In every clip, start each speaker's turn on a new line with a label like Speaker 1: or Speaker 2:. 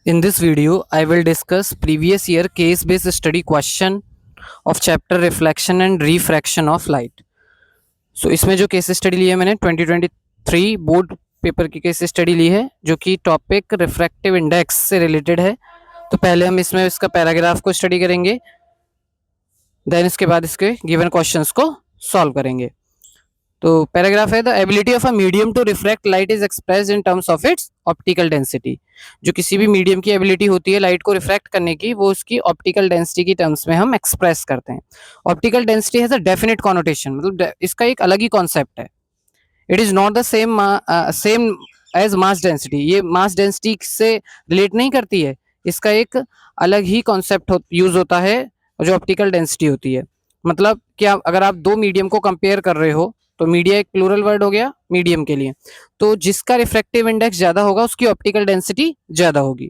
Speaker 1: In this video, I will discuss previous year case-based study question of chapter reflection and refraction of light. So इसमें जो case study ली है मैंने 2023 board paper की case study ली है जो कि topic refractive index से related है। तो पहले हम इसमें इसका पैराग्राफ को स्टडी करेंगे, देन इसके बाद इसके गिवन क्वेश्चंस को सॉल्व करेंगे। तो पैराग्राफ है the ability of a medium to refract light is expressed in terms of its optical density. जो किसी भी मीडियम की एबिलिटी होती है लाइट को रिफ्रैक्ट करने की, वो उसकी ऑप्टिकल डेंसिटी की टर्म्स में हम एक्सप्रेस करते हैं। Optical density has a definite connotation, मतलब इसका एक अलग ही कॉन्सेप्ट है। It is not the same as mass density. ये मास डेंसिटी से रिलेट नहीं करती है, इसका एक अलग ही कॉन्सेप्ट यूज होता है जो ऑप्टिकल डेंसिटी होती है। मतलब क्या, अगर आप दो मीडियम को कंपेयर कर रहे हो तो मीडिया एक प्लूरल वर्ड हो गया मीडियम के लिए, तो जिसका रिफ्रैक्टिव इंडेक्स ज्यादा होगा उसकी ऑप्टिकल डेंसिटी ज्यादा होगी,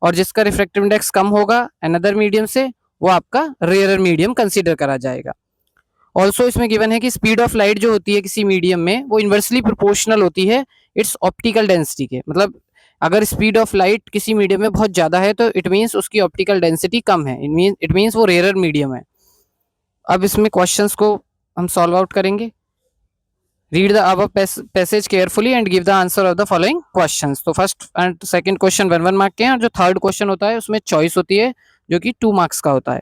Speaker 1: और जिसका रिफ्रैक्टिव इंडेक्स कम होगा अनदर मीडियम से, वो आपका रेयरर मीडियम कंसीडर करा जाएगा। ऑल्सो इसमें गिवन है कि स्पीड ऑफ लाइट जो होती है किसी मीडियम में वो इन्वर्सली प्रोपोर्शनल होती है इट्स ऑप्टिकल डेंसिटी के। मतलब अगर स्पीड ऑफ लाइट किसी मीडियम में बहुत ज्यादा है तो इट मीन्स उसकी ऑप्टिकल डेंसिटी कम है, इट मीन्स वो रेयरर मीडियम है। अब इसमें क्वेश्चंस को हम सॉल्व आउट करेंगे। Read the above passage carefully and give the answer of the following questions। तो first and second question 1 mark के हैं, और जो थर्ड क्वेश्चन होता है उसमें चॉइस होती है जो कि 2 मार्क्स का होता है।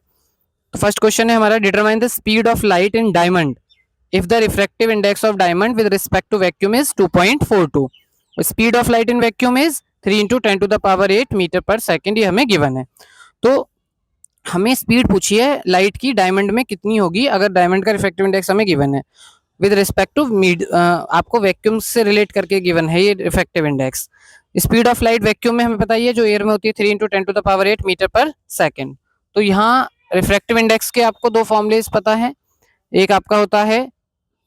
Speaker 1: तो फर्स्ट क्वेश्चन है हमारा, determine the speed of light in diamond if the refractive index of diamond with respect to vacuum is 2.42। Speed of light in vacuum is 3 × 10⁸ metre per second, ये हमें गिवन है। तो हमें स्पीड पूछी है light की डायमंड में कितनी होगी अगर डायमंड का रिफ्रैक्टिव इंडेक्स हमें गिवन है विद रिस्पेक्ट टू आपको वैक्यूम से रिलेट करके गिवन है ये refractive index. Speed of light vacuum में हमें पता ही है जो एयर में होती है 3 × 10⁸ मीटर पर सेकेंड। तो यहाँ रिफ्रैक्टिव इंडेक्स के आपको दो फॉर्मूलेस पता है, एक आपका होता है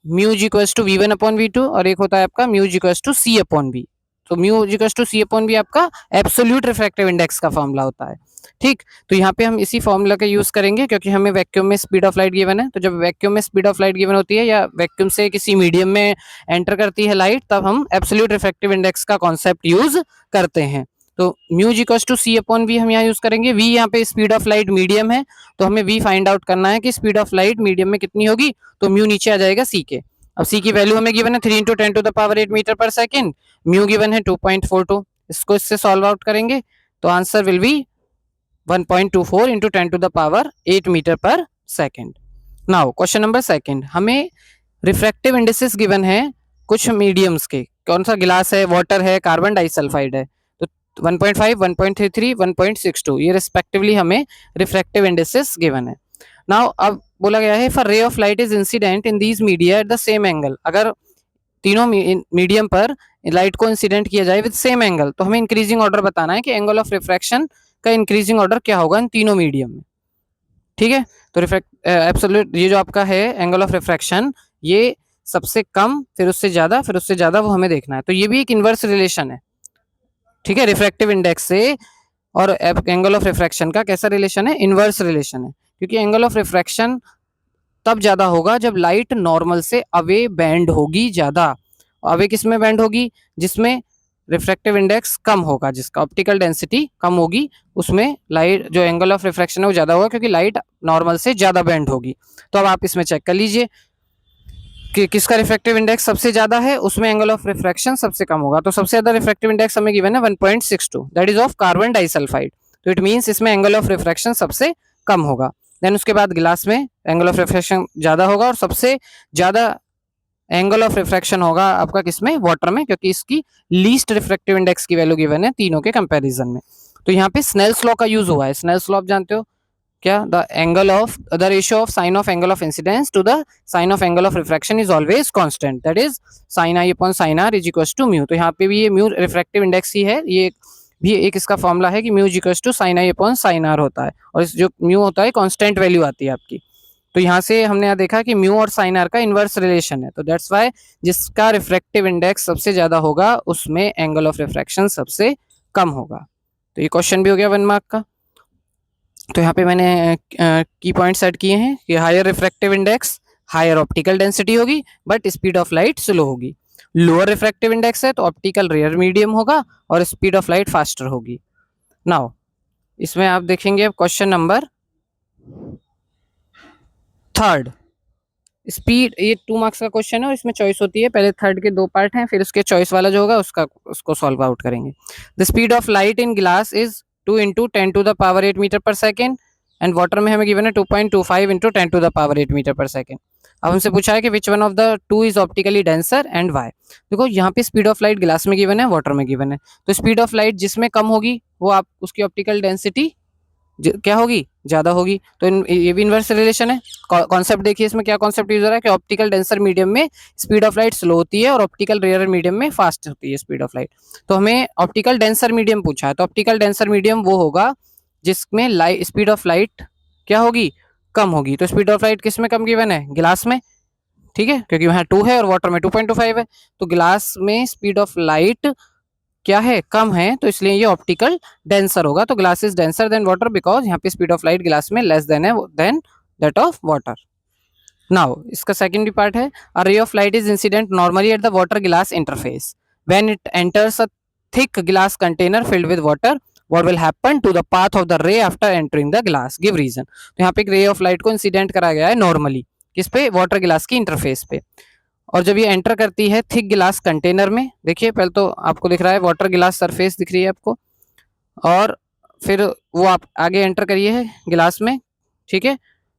Speaker 1: म्यू इक्वल्स टू v1/v2 और एक होता है आपका म्यू इक्वल्स टू c/v। तो म्यू इक्वल्स टू c/v आपका एब्सोल्यूट रिफ्रैक्टिव इंडेक्स का फॉर्मूला होता है। ठीक, तो यहाँ पे हम इसी फॉर्मूला का यूज करेंगे क्योंकि हमें वैक्यूम में स्पीड ऑफ लाइट गिवन है। तो जब वैक्यूम में स्पीड ऑफ लाइट गिवन होती है या वैक्यूम से किसी मीडियम में एंटर करती है लाइट, तब हम एब्सोल्यूट रिफ्रैक्टिव इंडेक्स का कॉन्सेप्ट यूज करते हैं। तो म्यू इक्वल्स टू c/v हम यहाँ यूज करेंगे। v यहाँ पे स्पीड ऑफ लाइट मीडियम है, तो हमें v फाइंड आउट करना है कि स्पीड ऑफ लाइट मीडियम में कितनी होगी, तो म्यू नीचे आ जाएगा c के। अब c की वैल्यू हमें गिवन है 3 × 10⁸ metre per second, mu given है 2.42। इसको इससे सॉल्व आउट करेंगे तो answer will be 1.24 × 10⁸ metre per second. Now question number second, हमें रिफ्रैक्टिव इंडेक्सेस गिवन है कुछ मीडियम्स के। कौन सा गिलास है, वाटर है, कार्बन डाइसल्फाइड है। तो 1.5, 1.33, 1.62 ये रिस्पेक्टिवली हमें रिफ्रैक्टिव इंडेक्सेस गिवन है। नाउ अब बोला गया है फॉर रे of light is incident in these media at the same angle. अगर तीनों मीडियम पर लाइट को इंसिडेंट किया जाए विद सेम एंगल, तो हमें इंक्रीजिंग ऑर्डर बताना है कि एंगल ऑफ रिफ्रैक्शन का इंक्रीजिंग ऑर्डर क्या होगा इन तीनों मीडियम में। ठीक है, तो एब्सोल्यूट ये जो आपका है एंगल ऑफ रिफ्रैक्शन, ये सबसे कम फिर उससे ज्यादा फिर उससे ज्यादा, वो हमें देखना है। तो ये भी एक इनवर्स रिलेशन है। ठीक है, रिफ्रैक्टिव इंडेक्स से और एंगल ऑफ रिफ्रैक्शन का कैसा रिलेशन है, इनवर्स रिलेशन है। क्योंकि एंगल ऑफ रिफ्रैक्शन तब ज्यादा होगा जब लाइट नॉर्मल से अवे बैंड होगी ज्यादा। अवे किस में बैंड होगी, जिसमें रिफ्रैक्टिव इंडेक्स कम होगा, जिसका ऑप्टिकल डेंसिटी कम होगी, उसमें लाइट जो एंगल ऑफ रिफ्रैक्शन है वो ज्यादा होगा क्योंकि लाइट नॉर्मल से ज्यादा बैंड होगी। तो अब आप इसमें चेक कर लीजिए कि किसका रिफ्रैक्टिव इंडेक्स सबसे ज्यादा है, उसमें एंगल ऑफ रिफ्रैक्शन सबसे कम होगा। तो सबसे ज्यादा रिफ्रैक्टिव इंडेक्स हमें गिवन है 1.62, that is of carbon disulphide. तो इट मींस इसमें एंगल ऑफ रिफ्रैक्शन सबसे कम होगा। देन उसके बाद गिलास में एंगल ऑफ रिफ्रैक्शन ज्यादा होगा, और सबसे ज्यादा एंगल ऑफ रिफ्रैक्शन होगा आपका किसमें, वाटर में, क्योंकि इसकी लीस्ट रिफ्रैक्टिव इंडेक्स की वैल्यू गिवन है तीनों के कंपैरिजन में। तो यहाँ पे स्नेल्स लॉ का यूज हुआ है। स्नेल्स लॉ आप जानते हो क्या, the ratio of sine of angle of incidence to the sine of angle of refraction is always constant, that is sin i upon sin r is equals to mu. तो यहाँ पे भी ये mu refractive index ही है, ये भी एक इसका फॉर्मूला है कि mu is equals to sin i upon sin r होता है, और इस जो म्यू होता है कांस्टेंट वैल्यू आती है आपकी। तो यहाँ से हमने यहाँ देखा कि म्यू और साइन आर का इनवर्स रिलेशन है, तो दैट्स वाई जिसका रिफ्रैक्टिव इंडेक्स सबसे ज्यादा होगा उसमें एंगल ऑफ रिफ्रैक्शन सबसे कम होगा। तो ये क्वेश्चन भी हो गया 1 मार्क का। तो यहाँ पे मैंने की पॉइंट सेट किए हैं कि higher refractive index higher optical density होगी but speed of light slow होगी। लोअर रिफ्रैक्टिव इंडेक्स है तो ऑप्टिकल रेयर मीडियम होगा और स्पीड ऑफ लाइट फास्टर होगी। नाउ इसमें आप देखेंगे क्वेश्चन नंबर 3, स्पीड, ये 2 मार्क्स का क्वेश्चन है और इसमें चॉइस होती है, पहले थर्ड के 2 पार्ट हैं, फिर उसके चॉइस वाला जो होगा उसको सॉल्व आउट करेंगे। The speed of light in glass is 2 into 10 to the power 8 metre per second and water में हमें गिवन है 2.25 into 10 to the power 8 metre per second. अब हमसे पूछा है कि which one of the two is optically denser and why. देखो यहाँ पे स्पीड ऑफ लाइट ग्लास में गिवन है, वाटर में गिवन है, तो स्पीड ऑफ लाइट जिसमें कम होगी वो आप उसकी ऑप्टिकल डेंसिटी क्या होगी, ज्यादा होगी। तो ये भी इनवर्स रिलेशन है। कॉन्सेप्ट देखिए इसमें क्या कॉन्सेप्ट यूज हो रहा है कि ऑप्टिकल डेंसर मीडियम में स्पीड ऑफ लाइट स्लो होती है और ऑप्टिकल रेयर मीडियम में फास्ट होती है स्पीड ऑफ लाइट। तो हमें ऑप्टिकल डेंसर मीडियम पूछा है, तो ऑप्टिकल डेंसर मीडियम वो होगा जिसमें लाइट स्पीड ऑफ लाइट क्या होगी, कम होगी। तो स्पीड ऑफ लाइट किस में कम गिवन है, ग्लास में, ठीक है, क्योंकि वहां 2 है और वाटर में 2.25 है। तो ग्लास में स्पीड ऑफ लाइट क्या है, कम है, तो इसलिए ये ऑप्टिकल डेंसर होगा। तो glass is denser than water because यहाँ पे स्पीड ऑफ लाइट ग्लास में लेस देन है than that of water. Now इसका सेकंड भी पार्ट है, a ray of light is incident normally at the water glass interface when it enters a thick glass container filled with water what will happen to the path of the ray after entering the glass, give reason। तो यहाँ पे एक रे of light को incident करा गया है normally किस पे, वाटर ग्लास की इंटरफेस पे, और जब ये एंटर करती है थिक गिलास कंटेनर में, देखिए पहले तो आपको दिख रहा है वाटर गिलास सरफेस दिख रही है आपको, और फिर वो आप आगे एंटर करिए है गिलास में, ठीक है,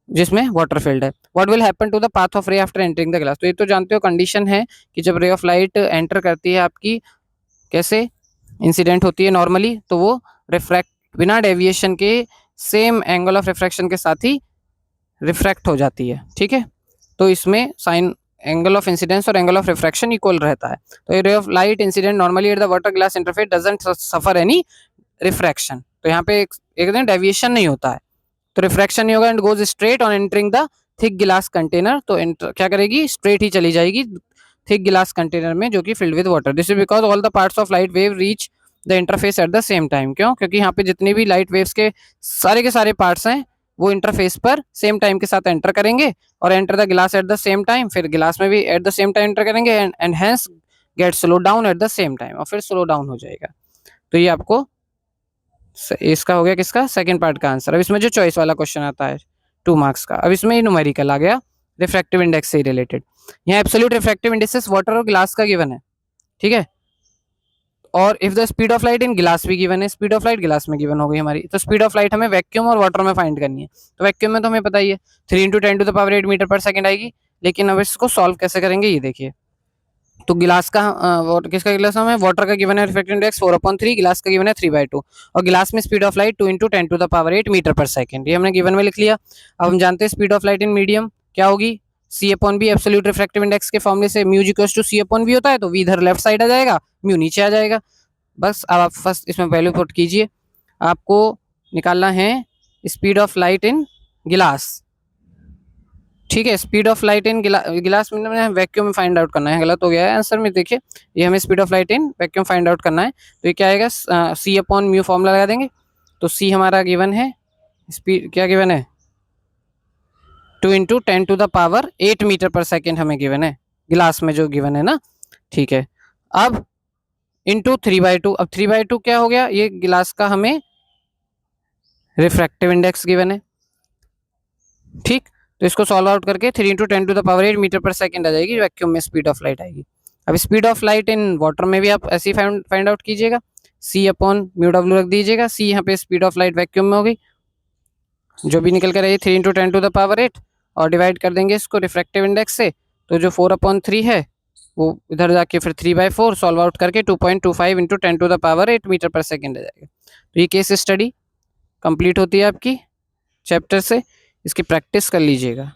Speaker 1: जिसमें वाटर फील्ड है। What will happen to the path of ray after entering the glass. तो ये तो जानते हो कंडीशन है कि जब रे ऑफ लाइट एंटर करती है आपकी, कैसे इंसिडेंट होती है नॉर्मली, तो वो रिफ्रैक्ट बिना डेविएशन के सेम एंगल ऑफ रिफ्रैक्शन के साथ ही रिफ्रैक्ट हो जाती है, ठीक है। तो इसमें साइन एंगल ऑफ इंसिडेंस और एंगल ऑफ रिफ्रैक्शन इक्वल रहता है। तो ये रे of light incident normally at the water glass interface doesn't suffer any refraction. तो यहाँ पे एक दिन डेविएशन नहीं होता है, तो रिफ्रैक्शन नहीं होगा and goes straight on entering the thick गिलास कंटेनर। तो क्या करेगी, स्ट्रेट ही चली जाएगी थिक गिलास कंटेनर में जो कि field with water. This is because all the parts of light wave reach the interface eight the same time. क्यों, क्योंकि यहाँ पे जितने भी लाइट वेव्स के सारे पार्ट्स हैं वो इंटरफेस पर सेम टाइम के साथ एंटर करेंगे और enter the glass at the same time, फिर ग्लास में भी at the same time enter करेंगे and hence get slow down at the same time, और फिर स्लो डाउन हो जाएगा। तो ये आपको इसका हो गया किसका, सेकंड पार्ट का आंसर। अब इसमें जो चॉइस वाला क्वेश्चन आता है 2 मार्क्स का, अब इसमें न्यूमेरिकल आ गया रिफ्रैक्टिव इंडेक्स से रिलेटेड। यहाँ एब्सोल्यूट रिफ्रैक्टिव इंडेक्स वाटर और ग्लास का गिवन है, ठीक है, और if the speed of light in glass भी गिवन है, स्पीड ऑफ लाइट ग्लास में गिवन हो गई हमारी। तो स्पीड ऑफ लाइट हमें वैक्यूम और वाटर में फाइंड करनी है। तो वैक्यूम में तो हमें पता ही है 3 into 10 to the power 8 metre per second आएगी, लेकिन अब इसको सॉल्व कैसे करेंगे ये देखिए। तो गिलास का किसका गिलास हमें, वाटर का गिवन है रिफ्रैक्टिव इंडेक्स 4/3, गिलास का गिवन है 3/2, और गिलास में speed of light 2 into 10 to the power 8 metre per second, ये हमने गिवन में लिख लिया। अब हम जानते हैं speed of light in medium क्या होगी, C/B एब्सोल्यूट रिफ्रैक्टिव इंडेक्स के फॉर्मूले से म्यू इक्वल्स टू C/V होता है, तो V इधर लेफ्ट साइड आ जाएगा, म्यू नीचे आ जाएगा। बस अब आप फर्स्ट इसमें वैल्यू पुट कीजिए, आपको निकालना है स्पीड ऑफ लाइट इन गिलास, ठीक है, स्पीड ऑफ लाइट इन गिलास में वैक्यूम में फाइंड आउट करना है, गलत हो गया है आंसर में, देखिए ये हमें speed of light in vacuum find out करना है। तो ये क्या आएगा, C/μ फॉर्मूला लगा देंगे। तो C हमारा गिवन है, स्पीड क्या गिवन है 2 into 10 to the power 8 metre per second हमें गिवन है, गिलास में जो गिवन है ना, ठीक है। अब इंटू 3/2, अब 3/2 क्या हो गया, ये गिलास का हमें रिफ्रैक्टिव इंडेक्स गिवन है, ठीक। तो इसको सॉल्व आउट करके 3 into 10 to the power 8 metre per second आ जाएगी, वैक्यूम में स्पीड ऑफ लाइट आएगी। अब speed of light in water में भी आप ऐसे ही फाइंड आउट कीजिएगा, C/μW रख दीजिएगा, C यहाँ पे स्पीड ऑफ लाइट वैक्यूम में हो गई, जो भी निकल कर आई 3 इंटू 10 टू द पावर 8, और डिवाइड कर देंगे इसको रिफ्रैक्टिव इंडेक्स से, तो जो 4/3 है वो इधर जाके फिर 3/4 सॉल्व आउट करके 2.25 into 10 to the power 8 metre per second आ जाएगा। तो ये केस स्टडी कंप्लीट होती है आपकी चैप्टर से, इसकी प्रैक्टिस कर लीजिएगा।